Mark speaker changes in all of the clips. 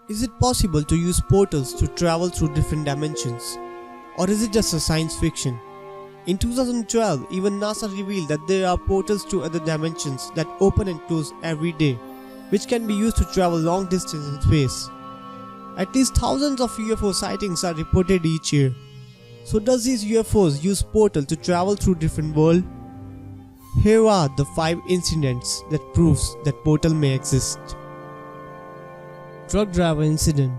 Speaker 1: Is it possible to use portals to travel through different dimensions? Or is it just a science fiction? In 2012, even NASA revealed that there are portals to other dimensions that open and close every day, which can be used to travel long distance in space. At least thousands of UFO sightings are reported each year. So does these UFOs use portals to travel through different worlds? Here are the 5 incidents that proves that portal may exist. Truck driver incident.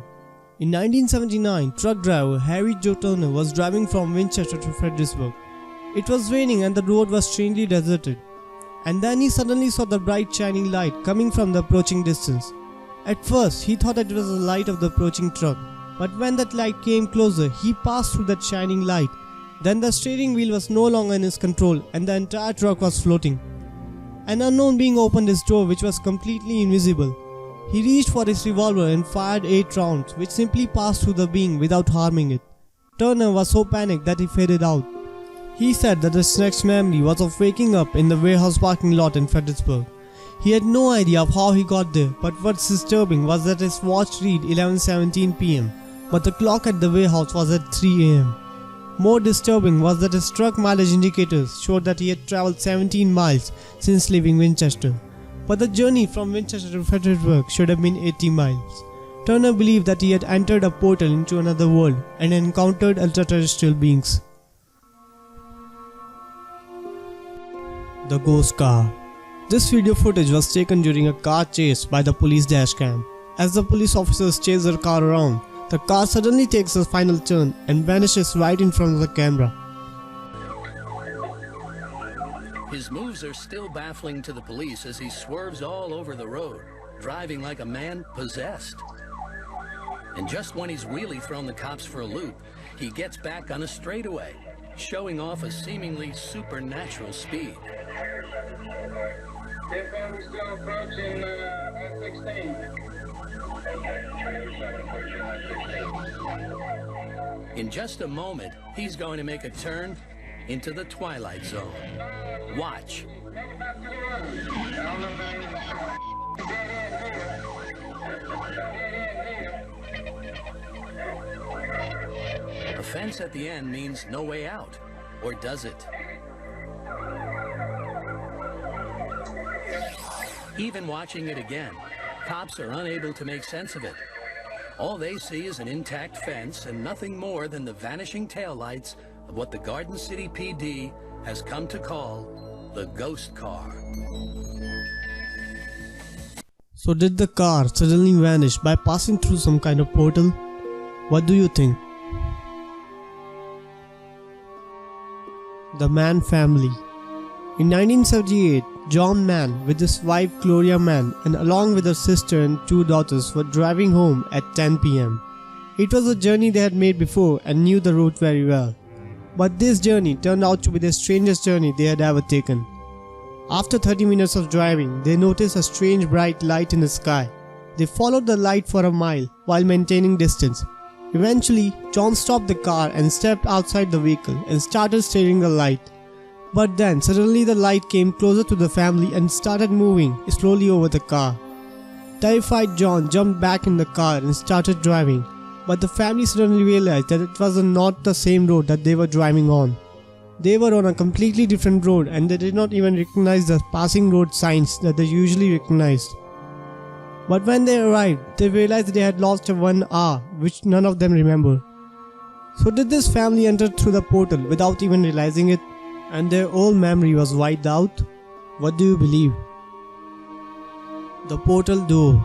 Speaker 1: In 1979, truck driver Harry Joe Turner was driving from Winchester to Fredericksburg. It was raining and the road was strangely deserted. And then he suddenly saw the bright shining light coming from the approaching distance. At first, he thought it was the light of the approaching truck, but when that light came closer, he passed through that shining light. Then the steering wheel was no longer in his control and the entire truck was floating. An unknown being opened his door, which was completely invisible. He reached for his revolver and fired 8 rounds, which simply passed through the being without harming it. Turner was so panicked that he faded out. He said that his next memory was of waking up in the warehouse parking lot in Fredericksburg. He had no idea of how he got there, but what's disturbing was that his watch read 11:17 p.m, but the clock at the warehouse was at 3 a.m. More disturbing was that his truck mileage indicators showed that he had traveled 17 miles since leaving Winchester. But the journey from Winchester to Fredericksburg should have been 80 miles. Turner believed that he had entered a portal into another world and encountered extraterrestrial beings. The ghost car. This video footage was taken during a car chase by the police dashcam. As the police officers chase their car around, the car suddenly takes a final turn and vanishes right in front of the camera.
Speaker 2: His moves are still baffling to the police as he swerves all over the road, driving like a man possessed. And just when he's really thrown the cops for a loop, he gets back on a straightaway, showing off a seemingly supernatural speed.
Speaker 3: We're still approaching I-16.
Speaker 2: In just a moment, he's going to make a turn into the Twilight Zone. Watch. A fence at the end means no way out, or does it? Even watching it again, cops are unable to make sense of it. All they see is an intact fence and nothing more than the vanishing taillights of what the Garden City PD has come to call the ghost car.
Speaker 1: So did the car suddenly vanish by passing through some kind of portal? What do you think? The Mann family. In 1978, John Mann with his wife Gloria Mann and along with her sister and 2 daughters were driving home at 10 p.m. It was a journey they had made before and knew the route very well. But this journey turned out to be the strangest journey they had ever taken. After 30 minutes of driving, they noticed a strange bright light in the sky. They followed the light for a mile while maintaining distance. Eventually, John stopped the car and stepped outside the vehicle and started staring at the light. But then suddenly the light came closer to the family and started moving slowly over the car. Terrified, John jumped back in the car and started driving. But the family suddenly realized that it was not the same road that they were driving on. They were on a completely different road and they did not even recognize the passing road signs that they usually recognized. But when they arrived, they realized they had lost 1 hour, which none of them remember. So did this family enter through the portal without even realizing it, and their whole memory was wiped out? What do you believe? The portal door.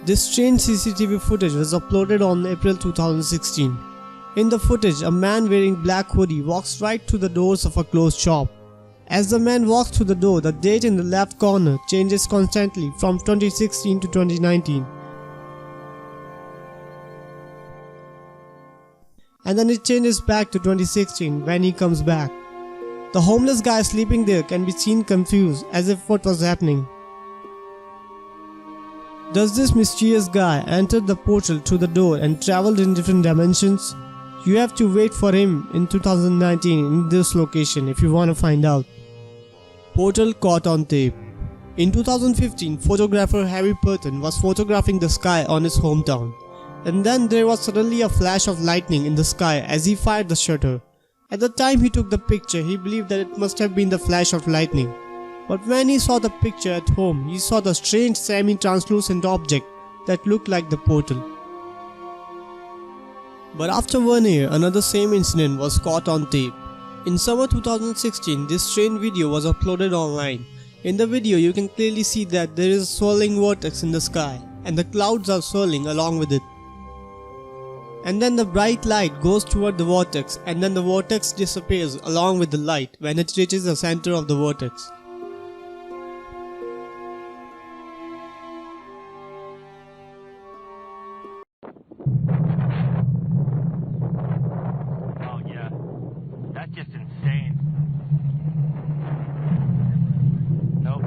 Speaker 1: This strange CCTV footage was uploaded on April 2016. In the footage, a man wearing black hoodie walks right through the doors of a closed shop. As the man walks through the door, the date in the left corner changes constantly from 2016 to 2019. And then it changes back to 2016 when he comes back. The homeless guy sleeping there can be seen confused as if what was happening. Does this mysterious guy enter the portal through the door and traveled in different dimensions? You have to wait for him in 2019 in this location if you want to find out. Portal caught on tape. In 2015, photographer Harry Burton was photographing the sky on his hometown. And then there was suddenly a flash of lightning in the sky as he fired the shutter. At the time he took the picture, he believed that it must have been the flash of lightning. But when he saw the picture at home, he saw the strange semi-translucent object that looked like the portal. But after 1 year, another same incident was caught on tape. In summer 2016, this strange video was uploaded online. In the video, you can clearly see that there is a swirling vortex in the sky, and the clouds are swirling along with it. And then the bright light goes toward the vortex, and then the vortex disappears along with the light when it reaches the center of the vortex.
Speaker 4: Oh yeah, that's just insane. Nope.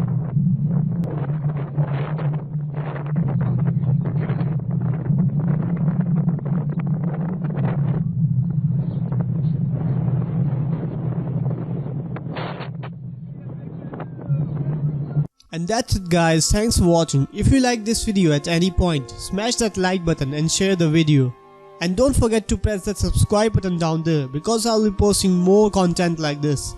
Speaker 1: And that's it guys, thanks for watching. If you like this video at any point, smash that like button and share the video. And don't forget to press that subscribe button down there because I'll be posting more content like this.